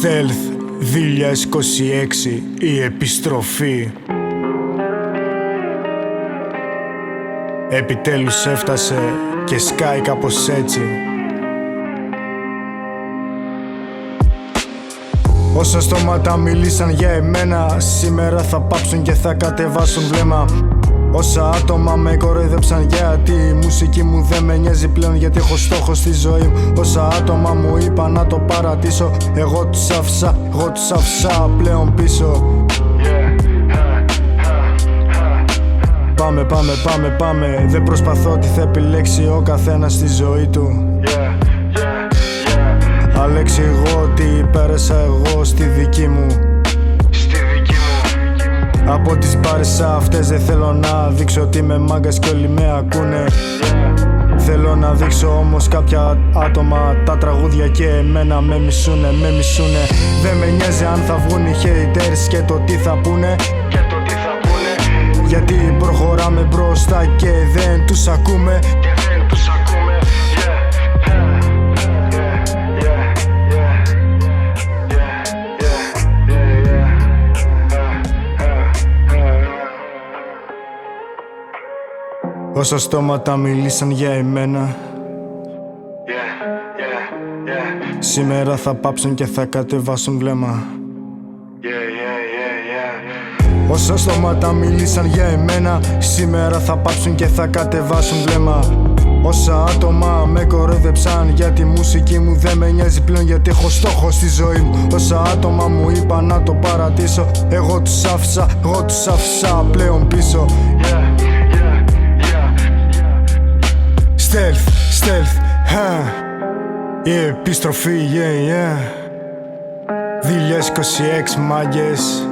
Stealth 2026, η επιστροφή. Επιτέλους έφτασε και σκάει κάπως έτσι. Όσα στόματα μιλήσαν για εμένα, σήμερα θα πάψουν και θα κατεβάσουν βλέμμα. Όσα άτομα με κοροϊδέψαν γιατί η μουσική μου δεν με νοιάζει πλέον, γιατί έχω στόχο στη ζωή μου. Όσα άτομα μου είπαν να το παρατήσω, εγώ τους άφησα πλέον πίσω. Πάμε, δεν προσπαθώ τι θα επιλέξει ο καθένας στη ζωή του. Αλλά εξηγώ τι πέρασα εγώ στη δική μου. Από τις μπάρες αυτές δεν θέλω να δείξω ότι είμαι μάγκας κι όλοι με ακούνε. Θέλω να δείξω όμως κάποια άτομα τα τραγούδια και εμένα με μισούνε. Δεν με νοιάζει αν θα βγουν οι haters και το τι θα πούνε, γιατί προχωράμε μπροστά και δεν τους ακούμε. Όσα στόματα μιλήσαν για εμένα, σήμερα θα πάψουν και θα κατεβάσουν βλέμμα. Όσα στόματα μιλήσαν για εμένα, σήμερα θα πάψουν και θα κατεβάσουν βλέμμα. Όσα άτομα με κοροϊδέψαν για τη μουσική μου δεν με νοιάζει πλέον, γιατί έχω στόχο στη ζωή μου. Όσα άτομα μου είπαν να το παρατήσω, εγώ τους άφησα πλέον πίσω. Stealth, η επιστροφή, 2026 μάγκες.